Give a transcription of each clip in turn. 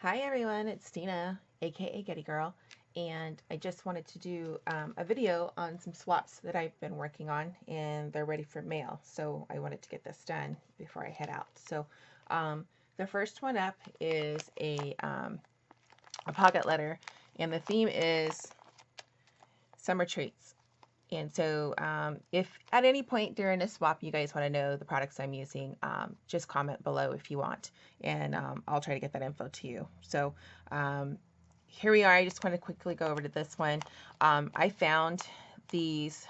Hi everyone, it's Tina, aka Getty Girl, and I just wanted to do a video on some swaps that I've been working on, and they're ready for mail. So I wanted to get this done before I head out. So the first one up is a pocket letter, and the theme is summer treats. And so if at any point during this swap you guys want to know the products I'm using, just comment below if you want, and I'll try to get that info to you. So here we are. I just want to quickly go over to this one. I found these,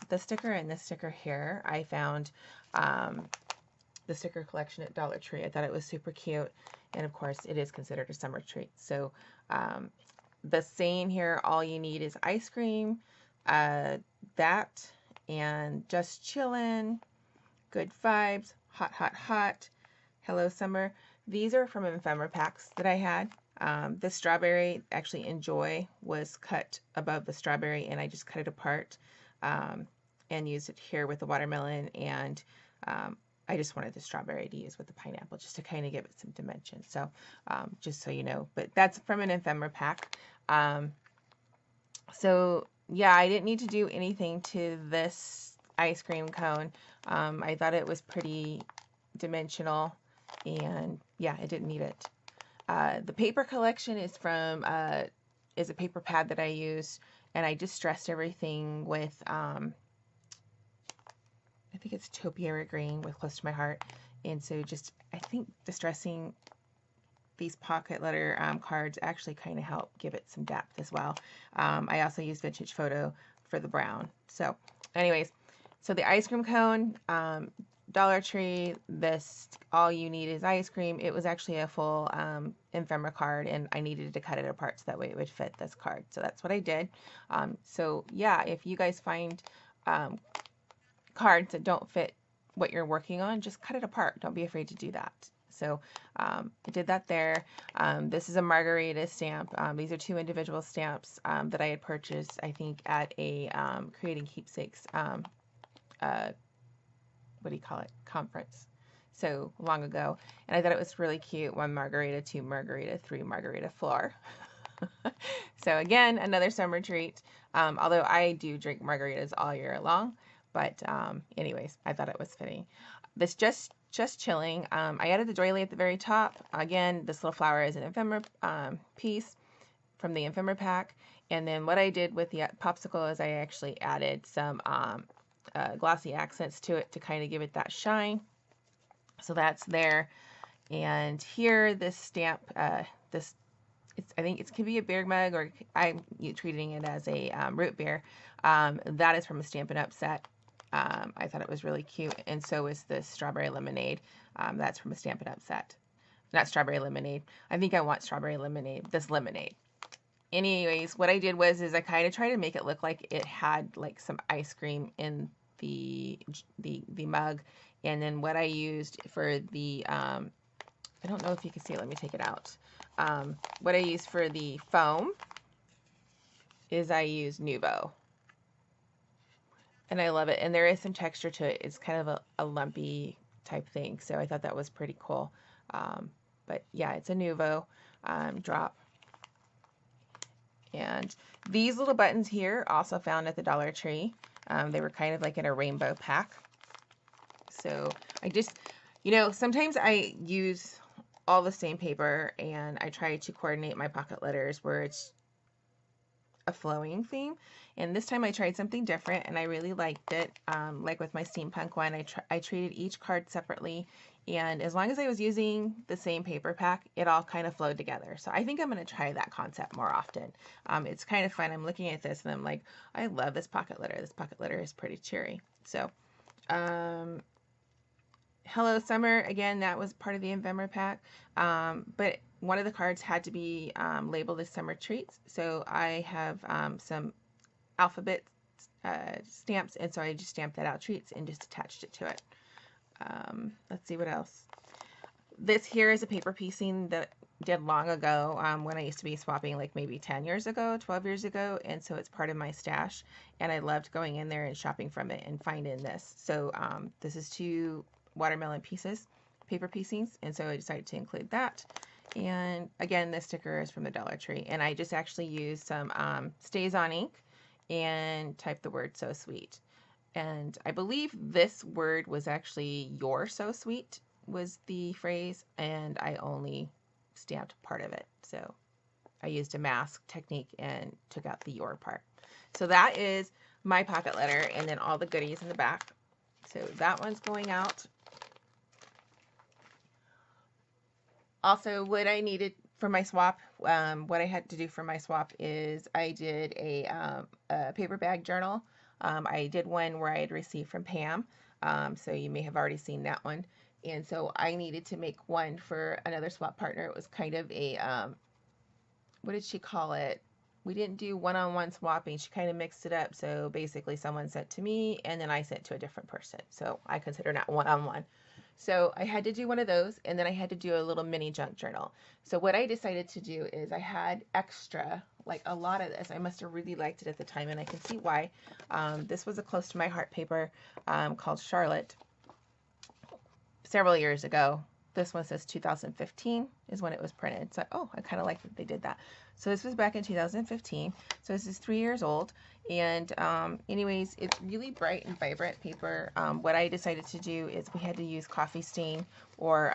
the sticker and this sticker here. I found the sticker collection at Dollar Tree. I thought it was super cute, and of course it is considered a summer treat. So the saying here, all you need is ice cream, that, and just chillin', good vibes, hot, hot, hot, hello summer. These are from ephemera packs that I had. The strawberry, actually Enjoy, was cut above the strawberry, and I just cut it apart and used it here with the watermelon, and I just wanted the strawberry to use with the pineapple just to kind of give it some dimension. So just so you know, but that's from an ephemera pack. So yeah, I didn't need to do anything to this ice cream cone. I thought it was pretty dimensional, and yeah, I didn't need it. The paper collection is from is a paper pad that I use, and I distressed everything with I think it's Topiary Green with Close to My Heart, and so just I think distressing these pocket letter cards actually kind of help give it some depth as well. I also use Vintage Photo for the brown. So anyways, so the ice cream cone, Dollar Tree, this all you need is ice cream. It was actually a full ephemera card, and I needed to cut it apart so that way it would fit this card. So that's what I did. So yeah, if you guys find cards that don't fit what you're working on, just cut it apart. Don't be afraid to do that. So I did that there. This is a margarita stamp. These are two individual stamps that I had purchased, I think, at a Creating Keepsakes, what do you call it, conference. So long ago. And I thought it was really cute. 1 margarita, 2 margarita, 3 margarita floor. So again, another summer treat. Although I do drink margaritas all year long. But anyways, I thought it was fitting. This just chilling. I added the doily at the very top. Again, this little flower is an ephemera piece from the ephemera pack. And then what I did with the popsicle is I actually added some glossy accents to it to kind of give it that shine. So that's there. And here, this stamp, this I think it could be a beer mug, or I'm treating it as a root beer. That is from a Stampin' Up! Set. I thought it was really cute, and so is this strawberry lemonade. That's from a Stampin' Up! Set. Not strawberry lemonade. I think I want strawberry lemonade. This lemonade. Anyways, what I did was I kind of tried to make it look like it had like some ice cream in the mug, and then what I used for the I don't know if you can see it. Let me take it out. What I use for the foam is I use Nuvo. And I love it. And there is some texture to it. It's kind of a lumpy type thing. So I thought that was pretty cool. But yeah, it's a Nuvo drop. And these little buttons here, also found at the Dollar Tree. They were kind of like in a rainbow pack. So I just, sometimes I use all the same paper, and I try to coordinate my pocket letters where it's a flowing theme. And this time I tried something different, and I really liked it. Like with my steampunk one, I treated each card separately, and as long as I was using the same paper pack, it all kind of flowed together. So I think I'm going to try that concept more often. It's kind of fun. I'm looking at this and I'm like, I love this pocket letter. This pocket letter is pretty cheery. So Hello Summer, again, that was part of the ephemera pack, but one of the cards had to be labeled as summer treats, so I have some alphabet stamps, and so I just stamped that out, treats, and just attached it to it. Let's see what else. This here is a paper piecing that I did long ago when I used to be swapping, like maybe 10 years ago, 12 years ago, and so it's part of my stash, and I loved going in there and shopping from it and finding this. So this is 2 watermelon pieces, paper piecings, and so I decided to include that. And again, this sticker is from the Dollar Tree. And I just actually used some StazOn ink and typed the word "so sweet." And I believe this word was actually "you're so sweet" was the phrase, and I only stamped part of it. So I used a mask technique and took out the "your" part. So that is my pocket letter, and then all the goodies in the back. So that one's going out. Also, what I needed for my swap, what I had to do for my swap is I did a paper bag journal. I did one where I had received from Pam, so you may have already seen that one. And so I needed to make one for another swap partner. It was kind of a, what did she call it? We didn't do one-on-one swapping. She kind of mixed it up. So basically someone sent to me and then I sent to a different person. So I consider that one-on-one. So I had to do one of those, and then I had to do a little mini junk journal. So what I decided to do is I had extra, like a lot of this. I must have really liked it at the time, and I can see why. This was a close to my heart paper called Charlotte several years ago. This one says 2015 is when it was printed. So, oh, I kind of like that they did that. So this was back in 2015. So this is 3 years old. And anyways, it's really bright and vibrant paper. What I decided to do is we had to use coffee stain or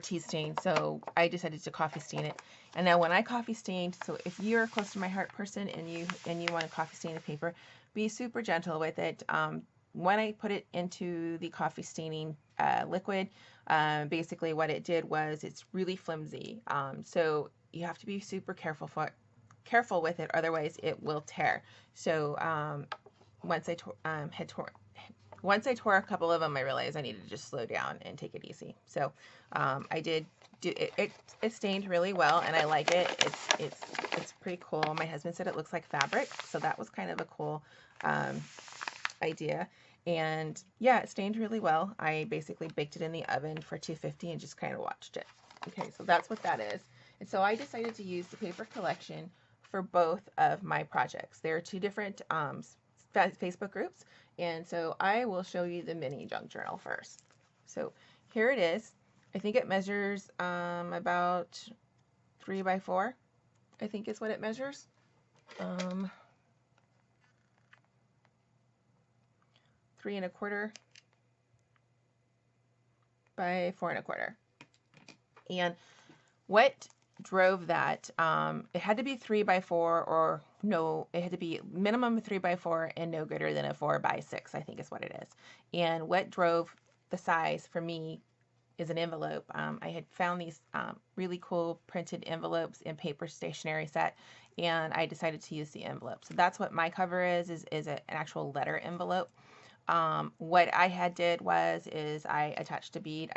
tea stain. So I decided to coffee stain it. And now when I coffee stained, so if you're a close to my heart person and you want to coffee stain the paper, be super gentle with it. When I put it into the coffee staining liquid, basically what it did was it's really flimsy. So you have to be super careful with it, otherwise it will tear. So once I tore a couple of them, I realized I needed to just slow down and take it easy. So I did do it. It stained really well, and I like it. It's pretty cool. My husband said it looks like fabric, so that was kind of a cool idea. And yeah, it stained really well. I basically baked it in the oven for 250 and just kind of watched it. Okay, so that's what that is. And so I decided to use the paper collection for both of my projects. There are two different Facebook groups, and so I will show you the mini junk journal first. So here it is. I think it measures about 3 by 4, I think is what it measures. 3 1/4 by 4 1/4. And what drove that, it had to be 3 by 4 or no, it had to be minimum 3 by 4 and no greater than a 4 by 6, I think is what it is. And what drove the size for me is an envelope. I had found these really cool printed envelopes in Paper Stationery Set, and I decided to use the envelope. So that's what my cover is an actual letter envelope. What I had did is I attached a bead.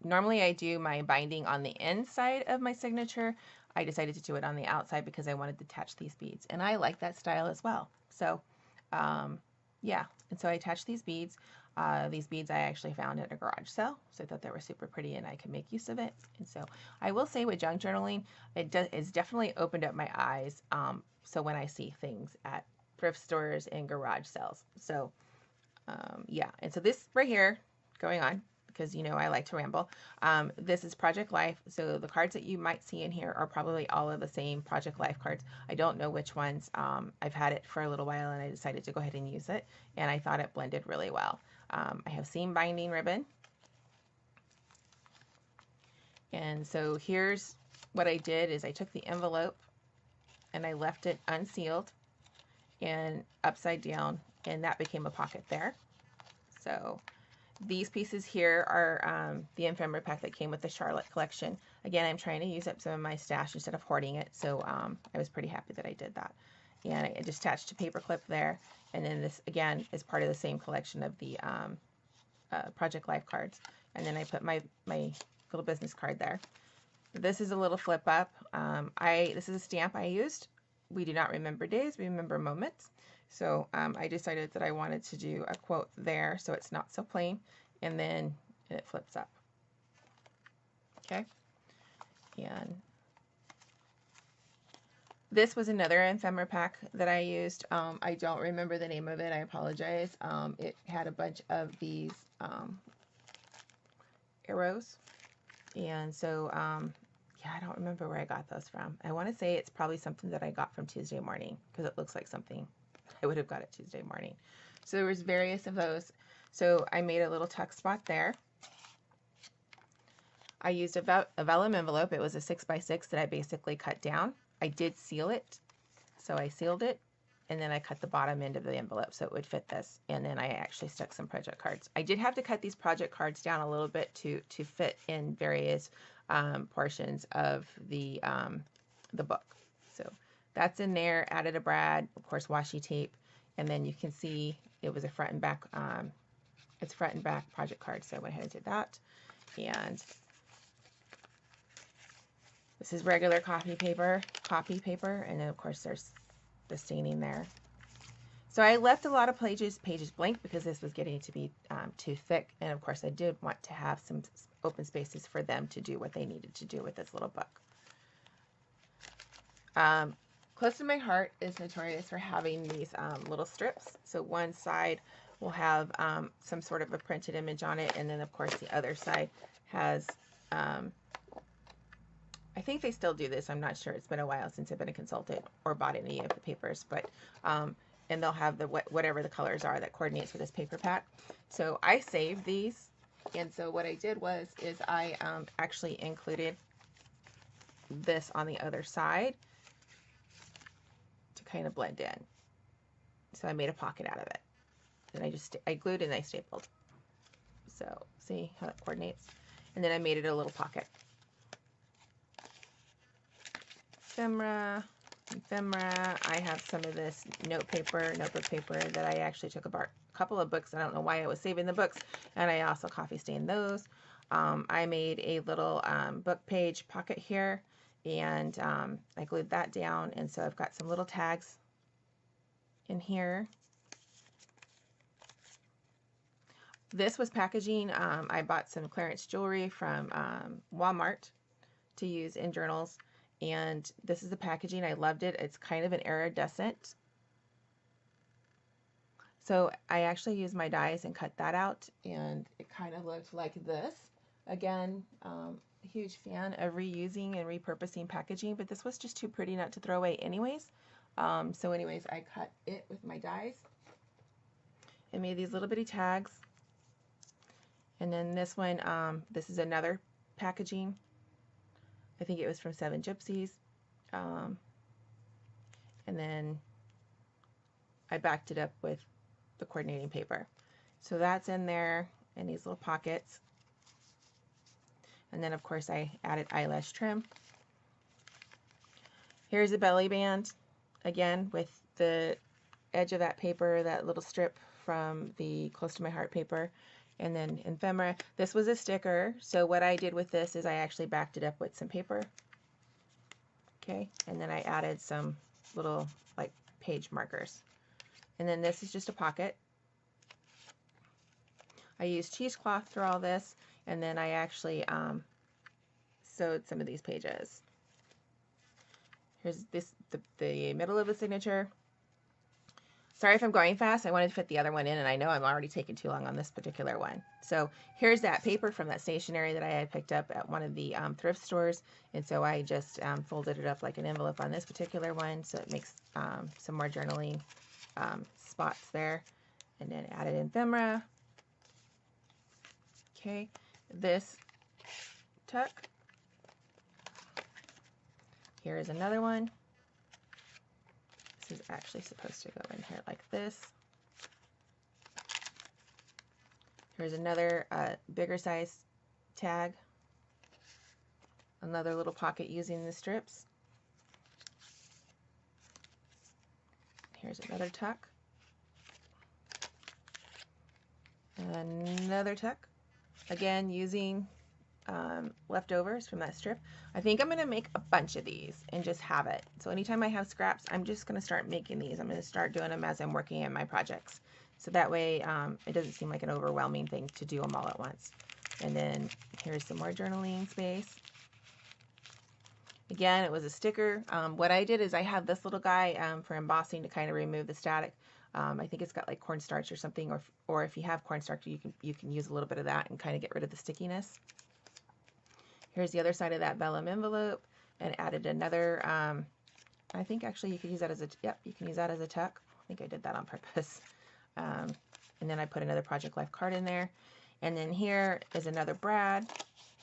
Normally I do my binding on the inside of my signature. I decided to do it on the outside because I wanted to attach these beads, and I like that style as well. So yeah, and so I attached these beads. These beads I actually found at a garage sale, so I thought they were super pretty and I could make use of it. And so I will say with junk journaling, it's definitely opened up my eyes. So when I see things at thrift stores and garage sales, so yeah, and so this right here, going on, because you know I like to ramble, this is Project Life. So the cards that you might see in here are probably all of the same Project Life cards. I don't know which ones. I've had it for a little while and I decided to go ahead and use it, and I thought it blended really well. I have seam binding ribbon, and so here's what I did is I took the envelope and I left it unsealed and upside down, and that became a pocket there. So these pieces here are the ephemera pack that came with the Charlotte collection. Again, I'm trying to use up some of my stash instead of hoarding it, so I was pretty happy that I did that. And I just attached a paper clip there, and then this again is part of the same collection of the Project Life cards. And then I put my little business card there. This is a little flip up. This is a stamp I used. We do not remember days, we remember moments. So I decided that I wanted to do a quote there so it's not so plain, and then it flips up. Okay. And this was another ephemera pack that I used. I don't remember the name of it. I apologize. It had a bunch of these arrows And so, yeah, I don't remember where I got those from. I want to say it's probably something that I got from Tuesday Morning, because it looks like something I would have got it Tuesday Morning. So there was various of those. So I made a little tuck spot there. I used a vellum envelope. It was a 6x6 that I basically cut down. I did seal it, so I sealed it, and then I cut the bottom end of the envelope so it would fit this, and then I actually stuck some project cards. I did have to cut these project cards down a little bit to fit in various portions of the book. So that's in there. Added a brad, of course, washi tape, and then you can see it was a front and back. It's front and back project cards, so I went ahead and did that. And this is regular copy paper, and then of course there's the staining there. So I left a lot of pages blank because this was getting to be too thick, and of course I did want to have some open spaces for them to do what they needed to do with this little book. Close to My Heart is notorious for having these little strips. So one side will have some sort of a printed image on it, and then of course the other side has I think they still do this. I'm not sure. It's been a while since I've been a consultant or bought any of the papers, but and they'll have the whatever the colors are that coordinates with this paper pack. So I saved these, and so what I did is I actually included this on the other side to kind of blend in. So I made a pocket out of it, and I glued and I stapled. So see how that coordinates, and then I made it a little pocket. Ephemera. I have some of this notebook paper that I actually took apart a couple of books. I don't know why I was saving the books, and I also coffee stained those. I made a little book page pocket here, and I glued that down, and so I've got some little tags in here. This was packaging. I bought some clearance jewelry from Walmart to use in journals. And this is the packaging. I loved it. It's kind of an iridescent. So I actually used my dies and cut that out, and it kind of looked like this. Again, a huge fan of reusing and repurposing packaging, but this was just too pretty not to throw away anyways. So anyways, I cut it with my dies and made these little bitty tags. And then this one, this is another packaging. I think it was from Seven Gypsies. And then I backed it up with the coordinating paper. So that's in there in these little pockets. And then of course I added eyelash trim. Here's a belly band, again with the edge of that paper, that little strip from the Close to My Heart paper. And then ephemera. This was a sticker, so what I did with this is I actually backed it up with some paper. Okay, and then I added some little like page markers. And then this is just a pocket. I used cheesecloth for all this, and then I actually sewed some of these pages. Here's the middle of the signature. Sorry if I'm going fast. I wanted to fit the other one in, and I know I'm already taking too long on this particular one. So here's that paper from that stationery that I had picked up at one of the thrift stores, and so I just folded it up like an envelope on this particular one, so it makes some more journaling spots there, and then added ephemera. Okay, this tuck. Here is another one. This is actually supposed to go in here like this. Here's another bigger size tag. Another little pocket using the strips. Here's another tuck. Another tuck. Again, using leftovers from that strip. I think I'm going to make a bunch of these and just have it. So anytime I have scraps, I'm just going to start making these. I'm going to start doing them as I'm working in my projects. So that way it doesn't seem like an overwhelming thing to do them all at once. And then here's some more journaling space. Again, it was a sticker. What I did is I have this little guy for embossing to kind of remove the static. I think it's got like cornstarch or something, or if you have cornstarch, you can use a little bit of that and kind of get rid of the stickiness. Here's the other side of that vellum envelope, and added another, I think actually you could use that as a, yep, you can use that as a tuck. I think I did that on purpose. And then I put another Project Life card in there. And then here is another brad.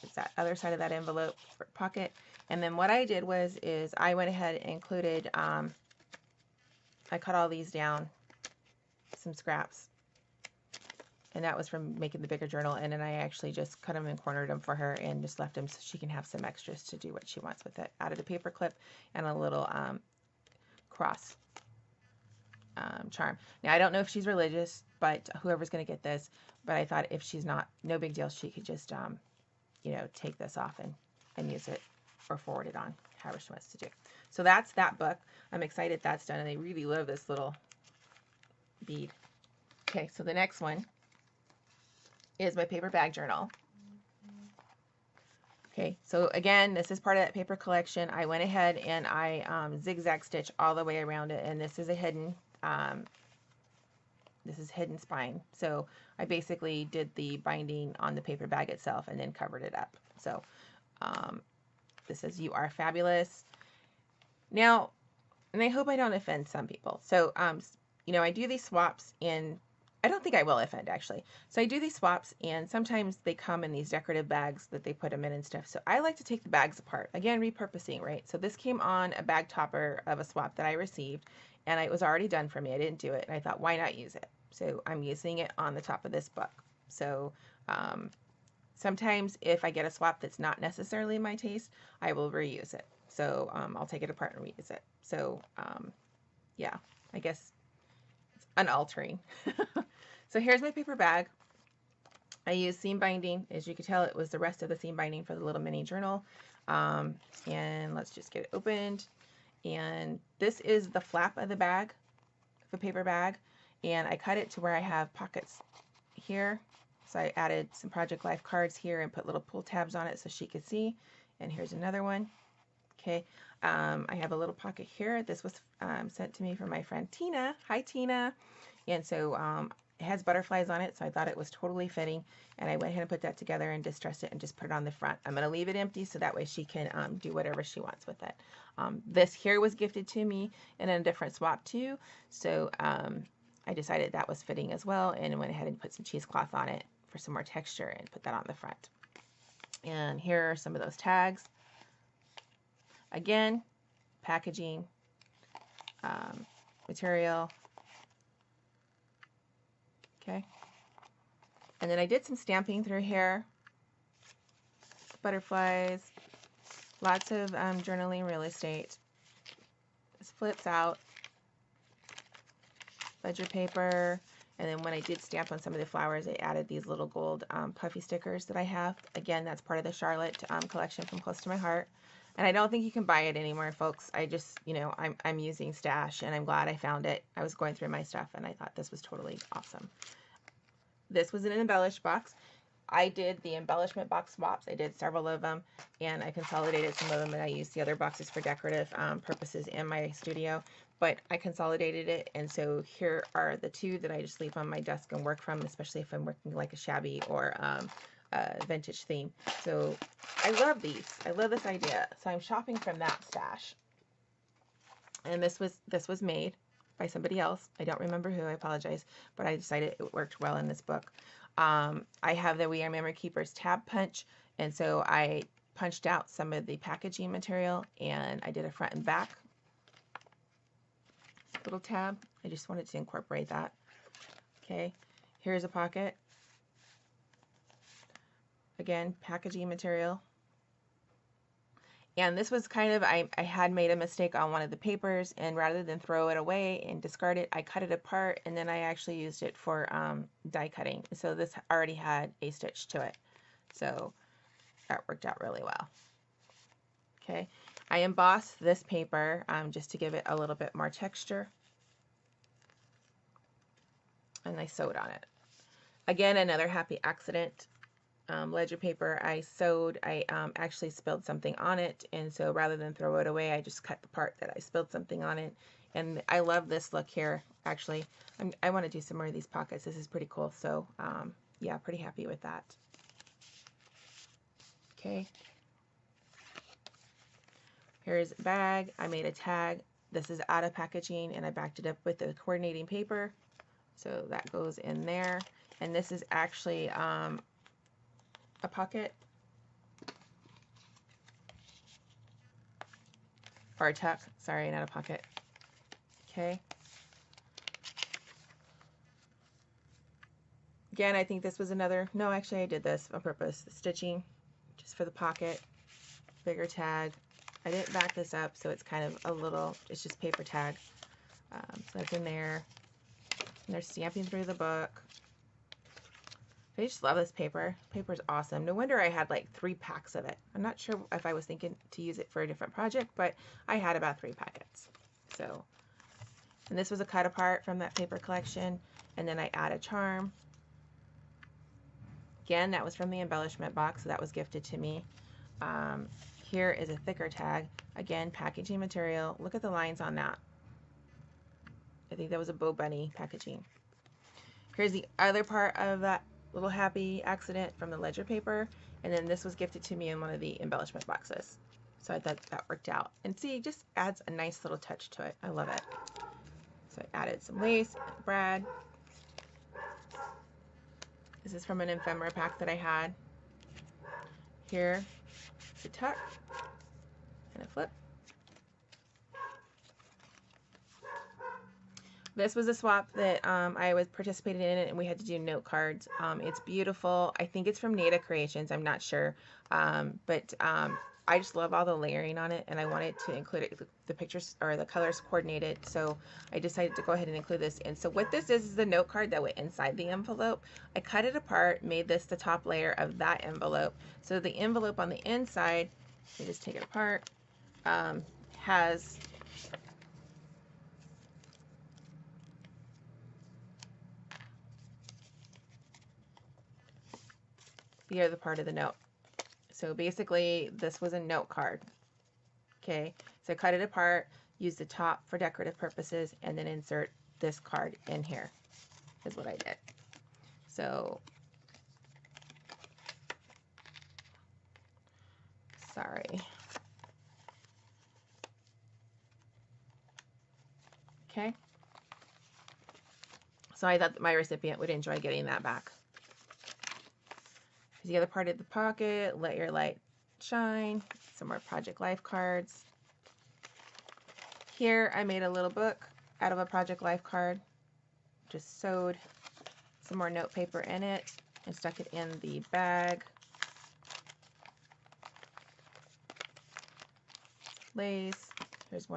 It's that other side of that envelope for pocket. And then what I did was, I went ahead and included, I cut all these down, some scraps. And that was from making the bigger journal. And then I actually just cut them and cornered them for her and just left them so she can have some extras to do what she wants with it. Added a paper clip and a little cross charm. Now, I don't know if she's religious, but whoever's going to get this, but I thought if she's not, no big deal, she could just, you know, take this off and use it or forward it on, however she wants to do. So that's that book. I'm excited that's done, and I really love this little bead. Okay, so the next one is my paper bag journal. Okay, so again, this is part of that paper collection. I went ahead and I zigzag stitch all the way around it, and this is a hidden, hidden spine. So I basically did the binding on the paper bag itself and then covered it up. So this says, "You are fabulous." Now, and I hope I don't offend some people. So, you know, I do these swaps in, I don't think I will offend actually. So I do these swaps, and sometimes they come in these decorative bags that they put them in and stuff. So I like to take the bags apart. Again, repurposing, right? So this came on a bag topper of a swap that I received, and it was already done for me. I didn't do it, and I thought, why not use it? So I'm using it on the top of this book. So sometimes if I get a swap that's not necessarily my taste, I will reuse it. So I'll take it apart and reuse it. So yeah, I guess it's unaltering. So here's my paper bag. I used seam binding. As you can tell, it was the rest of the seam binding for the little mini journal. And let's just get it opened. And this is the flap of the bag, the paper bag. And I cut it to where I have pockets here. So I added some Project Life cards here and put little pull tabs on it so she could see. And here's another one. Okay, I have a little pocket here. This was sent to me from my friend Tina. Hi, Tina. And so it has butterflies on it, so I thought it was totally fitting. And I went ahead and put that together and distressed it and just put it on the front. I'm going to leave it empty so that way she can do whatever she wants with it. This here was gifted to me in a different swap too. So I decided that was fitting as well, and went ahead and put some cheesecloth on it for some more texture and put that on the front. And here are some of those tags. Again, packaging, material. Okay. And then I did some stamping through here. Butterflies. Lots of journaling real estate. This flips out. Ledger paper. And then when I did stamp on some of the flowers, I added these little gold puffy stickers that I have. Again, that's part of the Charlotte collection from Close to My Heart. And I don't think you can buy it anymore, folks. I just, you know, I'm using Stash, and I'm glad I found it. I was going through my stuff, and I thought this was totally awesome. This was an embellished box. I did the embellishment box swaps. I did several of them, and I consolidated some of them, and I used the other boxes for decorative purposes in my studio. But I consolidated it, and so here are the two that I just leave on my desk and work from, especially if I'm working like a shabby or vintage theme. So I love these. I love this idea. So I'm shopping from that stash. And this was made by somebody else. I don't remember who. I apologize. But I decided it worked well in this book. I have the We Are Memory Keepers tab punch. And so I punched out some of the packaging material, and I did a front and back little tab. I just wanted to incorporate that. Okay. Here's a pocket. Again, packaging material. And this was kind of, I had made a mistake on one of the papers, and rather than throw it away and discard it, I cut it apart, and then I actually used it for die cutting. So this already had a stitch to it. So that worked out really well. Okay. I embossed this paper just to give it a little bit more texture. And I sewed on it. Again, another happy accident. Ledger paper I sewed, I actually spilled something on it, and so rather than throw it away, I just cut the part that I spilled something on it. And I love this look here. Actually, I want to do some more of these pockets. This is pretty cool. So yeah, pretty happy with that. Okay, Here's a bag. I made a tag. This is out of packaging and I backed it up with the coordinating paper. So that goes in there. And this is actually a pocket or a tuck. Sorry, not a pocket. Okay. Again, I think this was another, no, actually I did this on purpose. The stitching, just for the pocket, bigger tag. I didn't back this up, so it's kind of a little, it's just paper tag. So that's in there. And they're stamping through the book. I just love this paper. Paper's awesome. No wonder I had like 3 packs of it. I'm not sure if I was thinking to use it for a different project, but I had about 3 packets. So, and this was a cut apart from that paper collection. And then I add a charm. Again, that was from the embellishment box, so that was gifted to me. Here is a thicker tag. Again, packaging material. Look at the lines on that. I think that was a Bo Bunny packaging. Here's the other part of that little happy accident from the ledger paper. And then this was gifted to me in one of the embellishment boxes. So I thought that worked out. And see, it just adds a nice little touch to it. I love it. So I added some lace, brad. This is from an ephemera pack that I had. Here, a tuck and a flip. This was a swap that I was participating in it, and we had to do note cards. It's beautiful. I think it's from Nada Creations. I'm not sure. But I just love all the layering on it, and I wanted to include it, the pictures or the colors coordinated. So I decided to go ahead and include this in. So what this is the note card that went inside the envelope. I cut it apart, made this the top layer of that envelope. So the envelope on the inside, let me just take it apart, has the other part of the note. So basically, this was a note card. Okay, so cut it apart, use the top for decorative purposes, and then insert this card in here, is what I did. So, sorry. Okay. So I thought that my recipient would enjoy getting that back. Here's the other part of the pocket, let your light shine, some more Project Life cards. Here I made a little book out of a Project Life card, just sewed some more note paper in it and stuck it in the bag. Lace, here's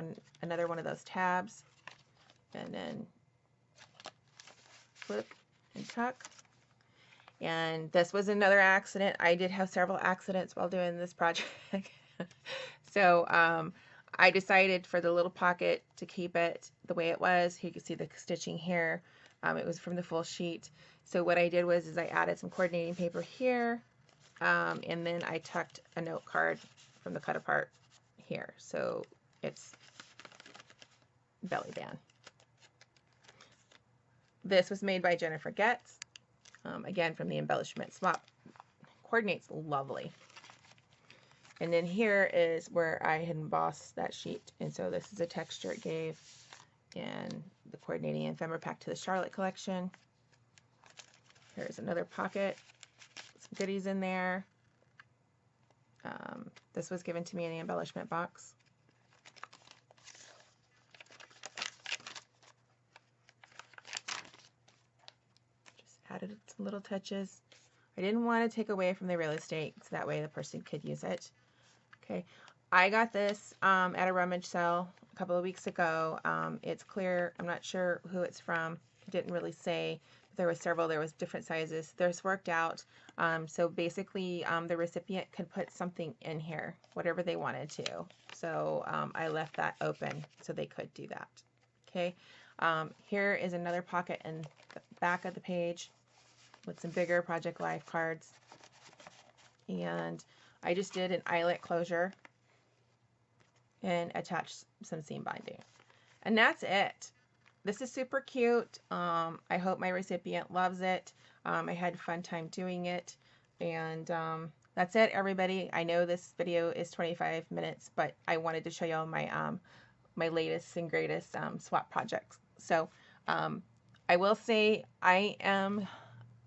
another one of those tabs, and then flip and tuck. And this was another accident. I did have several accidents while doing this project. So I decided for the little pocket to keep it the way it was. You can see the stitching here. It was from the full sheet. So what I did was I added some coordinating paper here, and then I tucked a note card from the cut apart here. So it's belly band. This was made by Jennifer Getz. Again, from the embellishment swap. Coordinates lovely. And then here is where I had embossed that sheet. And so this is a texture it gave. And the coordinating ephemera pack to the Charlotte collection. Here's another pocket. Some goodies in there. This was given to me in the embellishment box. Added some little touches. I didn't want to take away from the real estate, so that way the person could use it. Okay, I got this at a rummage sale a couple of weeks ago. It's clear. I'm not sure who it's from. It didn't really say. But there was several. There was different sizes. There's worked out. So basically, the recipient could put something in here, whatever they wanted to. So I left that open so they could do that. Okay. Here is another pocket in the back of the page with some bigger Project Life cards. And I just did an eyelet closure and attached some seam binding. And that's it. This is super cute. I hope my recipient loves it. I had a fun time doing it. And that's it, everybody. I know this video is 25 minutes, but I wanted to show y'all my my latest and greatest swap projects. So I will say I am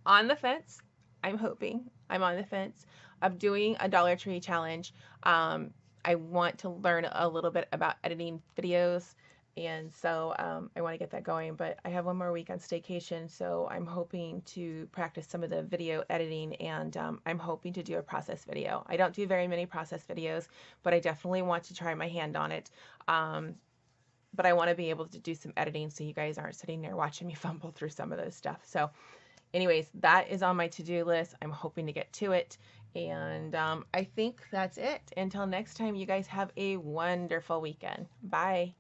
on the fence. I'm hoping I'm on the fence of doing a Dollar Tree challenge. I want to learn a little bit about editing videos, and so I want to get that going. But I have one more week on staycation, so I'm hoping to practice some of the video editing, and I'm hoping to do a process video. I don't do very many process videos, but I definitely want to try my hand on it. But I want to be able to do some editing so you guys aren't sitting there watching me fumble through some of those stuff. So anyways, that is on my to-do list. I'm hoping to get to it. And I think that's it. Until next time, you guys have a wonderful weekend. Bye.